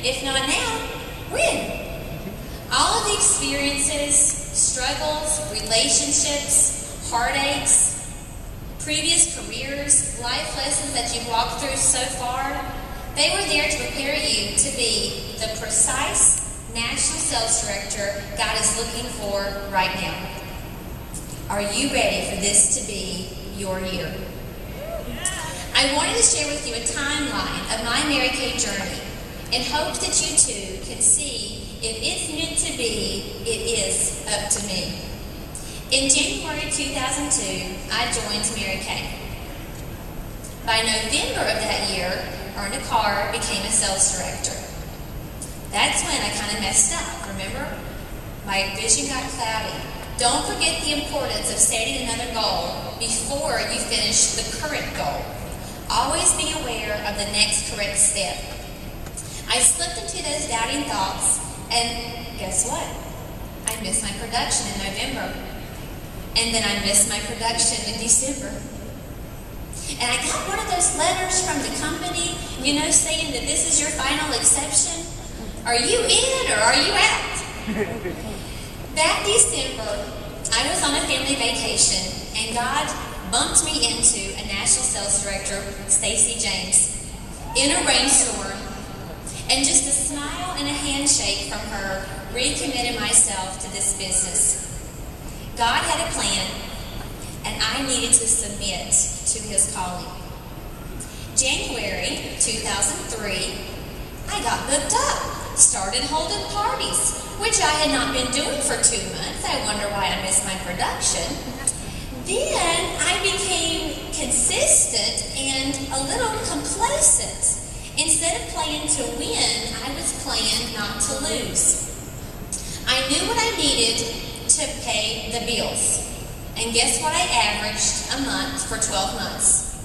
If not now, when? All of the experiences, struggles, relationships, heartaches, previous careers, life lessons that you've walked through so far, they were there to prepare you to be the precise national sales director God is looking for right now. Are you ready for this to be your year? I wanted to share with you a timeline of my Mary Kay journey in hopes that you too can see if it's meant to be, it is up to me. In January 2002, I joined Mary Kay. By November of that year, earned a car, became a sales director. That's when I kind of messed up, remember? My vision got cloudy. Don't forget the importance of setting another goal before you finish the current goal. Always be aware of the next correct step. I slipped into those doubting thoughts, and guess what? I missed my production in November. And then I missed my production in December. And I got one of those letters from the company, saying that this is your final exception. Are you in or are you out? That December, I was on a family vacation, and God bumped me into a national sales director, Stacy James, in a rainstorm. And just a smile and a handshake from her recommitted myself to this business. God had a plan, and I needed to submit to His calling. January 2003, I got booked up, started holding parties, which I had not been doing for 2 months. I wonder why I missed my production. Then I became consistent and a little complacent. Instead of playing to win, I was playing not to lose. I knew what I needed to pay the bills. And guess what I averaged a month for 12 months?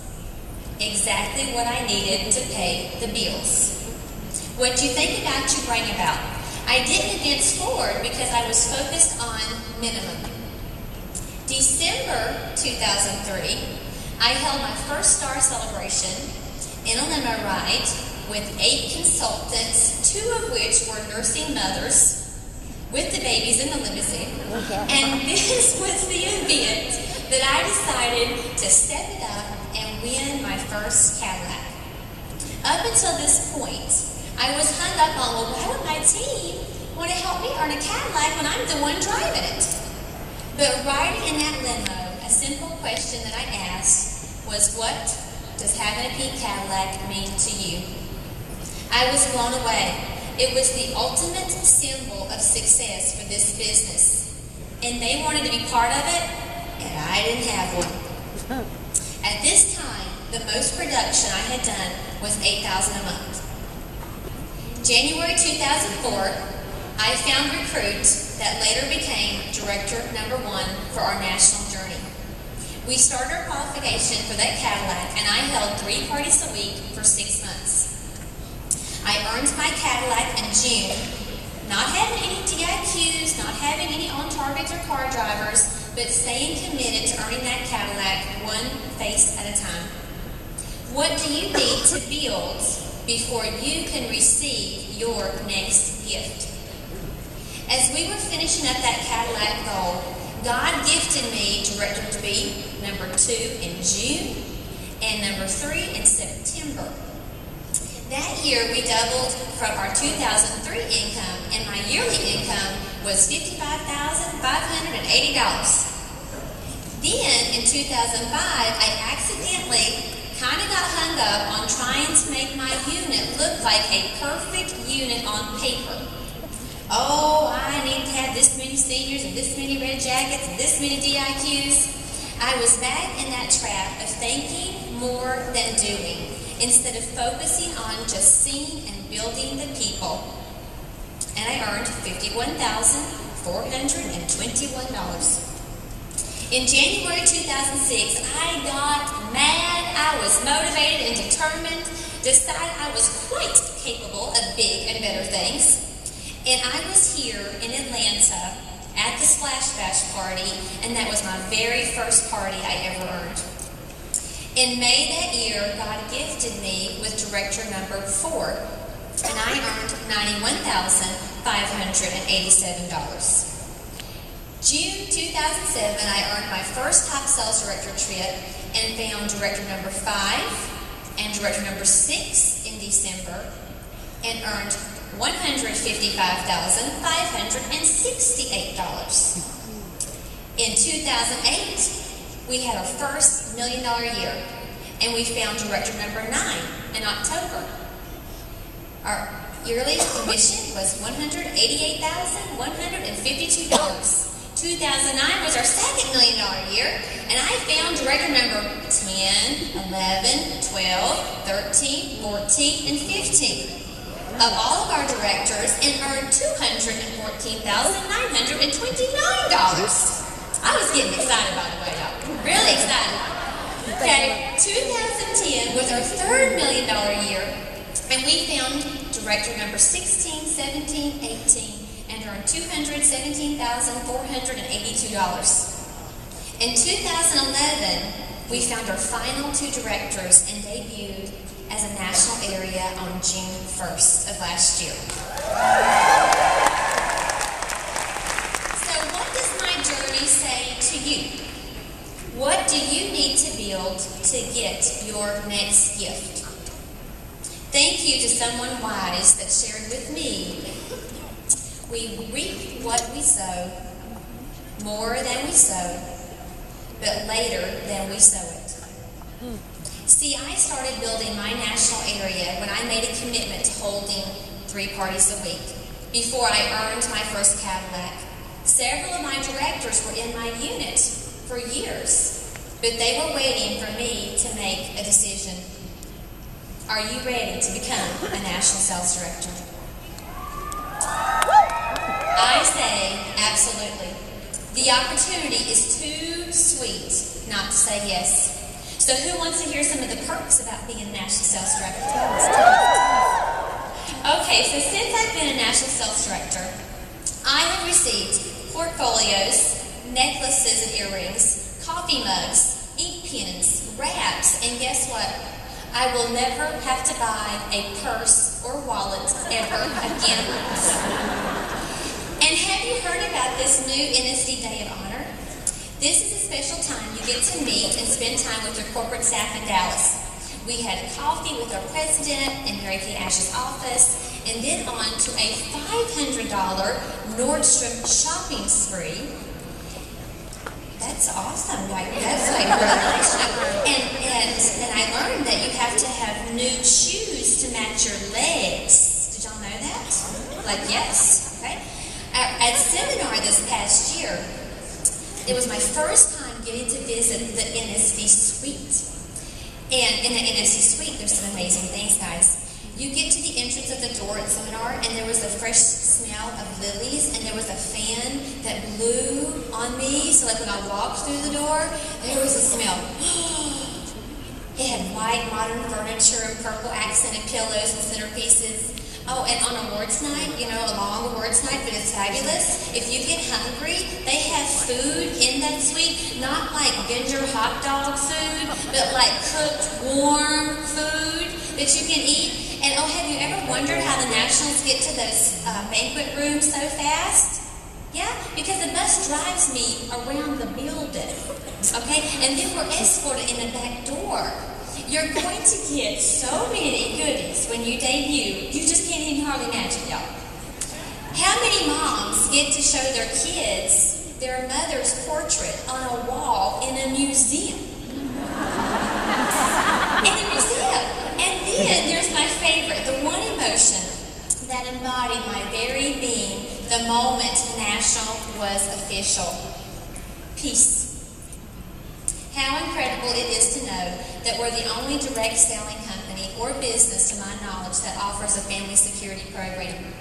Exactly what I needed to pay the bills. What do you think about you bring about? I didn't advance forward because I was focused on minimum. December 2003, I held my first star celebration in a limo ride with 8 consultants, 2 of which were nursing mothers with the babies in the limousine. And this was the event that I decided to step it up and win my first Cadillac. Up until this point, I was hung up on, well, why would my team want to help me earn a Cadillac when I'm the one driving it? But riding in that limo, a simple question that I asked was, what does having a pink Cadillac mean to you? I was blown away. It was the ultimate symbol of success for this business. And they wanted to be part of it, and I didn't have one. At this time, the most production I had done was $8,000 a month. January 2004, I found Recruit that later became Director #1 for our national journey. We started our qualification for that Cadillac, and I held 3 parties a week for 6 months. I earned my Cadillac in June, not having any DIQs, not having any on-targets or car drivers, but staying committed to earning that Cadillac one face at a time. What do you need to build before you can receive your next gift? As we were finishing up that Cadillac goal, God gifted me Director to be #2 in June and #3 in September. That year, we doubled from our 2003 income, and my yearly income was $55,580. Then, in 2005, I accidentally kind of got hung up on trying to make my unit look like a perfect unit on paper. Oh, I need to have this many seniors and this many red jackets and this many DIQs. I was back in that trap of thinking more than doing, instead of focusing on just seeing and building the people. And I earned $51,421. In January 2006, I got mad. I was motivated and determined, decided I was quite capable of big and better things. And I was here in Atlanta at the Splash Bash party, and that was my very first party I ever earned. In May that year, God gifted me with Director #4, and I earned $91,587. June 2007, I earned my first top sales director trip and found director number 5 and director number 6 in December and earned $155,568. In 2008, we had our first $1 million year, and we found director number 9 in October. Our yearly commission was $188,152. 2009 was our second $1 million year, and I found director number 10, 11, 12, 13, 14, and 15 of all of our directors and earned $214,929. I was getting excited, by the way, y'all. Really excited. Okay, 2010 was our third $1 million year, and we found director number 16, 17, 18, and earned $217,482. In 2011, we found our final 2 directors and debuted as a national area on June 1st of last year. So what does my journey say to you? What do you need to build to get your next gift? Thank you to someone wise that shared with me. We reap what we sow, more than we sow, but later than we sow it. See, I started building my national area when I made a commitment to holding 3 parties a week, before I earned my first Cadillac. Several of my directors were in my unit for years, but they were waiting for me to make a decision. Are you ready to become a national sales director? I say absolutely. The opportunity is too sweet not to say yes. So who wants to hear some of the perks about being a national sales director? Okay, so since I've been a national sales director, I have received portfolios, necklaces and earrings, coffee mugs, ink pens, wraps, and guess what? I will never have to buy a purse or wallet ever again. And have you heard about this new NSD Day of Honor? This is a special time you get to meet and spend time with your corporate staff in Dallas. We had coffee with our president in Mary Kay Ash's office, and then on to a $500 Nordstrom shopping spree. That's awesome, right? That's like really nice. And I learned that you have to have nude shoes to match your legs. Did y'all know that? Like, yes, okay? At seminar this past year, it was my first time getting to visit the NSD suite. And in the NSD suite, there's some amazing things, guys. You get to the entrance of the door at seminar, and there was a fresh smell of lilies, and there was a fan that blew on me. So like when I walked through the door, there was a smell. It had white modern furniture and purple accented pillows and centerpieces. Oh, and on awards night, you know, a long awards night, but it's fabulous. If you get hungry, they have food in that suite, not like vendor hot dog food, but like cooked, warm food that you can eat. And oh, have you ever wondered how the Nationals get to those banquet rooms so fast? Yeah, because the bus drives me around the building, okay? And then we're escorted in the back door. You're going to get so many goodies when you debut, you just can't even hardly imagine, y'all. How many moms get to show their kids their mother's portrait on a wall in a museum? In a museum. And then there's my favorite, the one emotion that embodied my very being the moment National was official. Peace. How incredible it is to know that we're the only direct selling company or business, to my knowledge, that offers a family security program.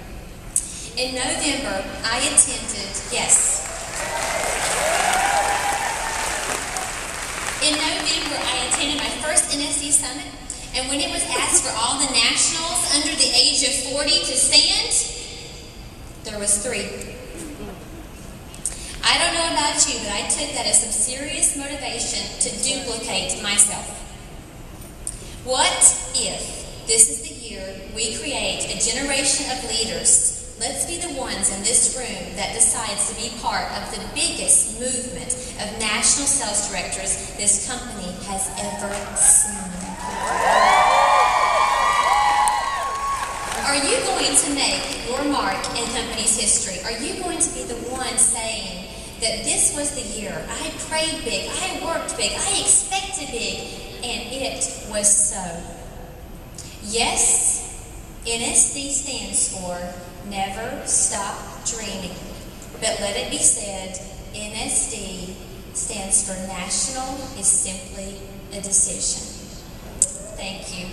In November, I attended, yes. In November, I attended my first NSD Summit, and when it was asked for all the nationals under the age of 40 to stand, there was 3. I don't know about you, but I took that as some serious motivation to duplicate myself. What if this is the year year, we create a generation of leaders. Let's be the ones in this room that decides to be part of the biggest movement of national sales directors this company has ever seen. Are you going to make your mark in company's history? Are you going to be the one saying that this was the year I prayed big, I worked big, I expected big, and it was so? Yes, NSD stands for Never Stop Dreaming. But let it be said, NSD stands for National is Simply a Decision. Thank you.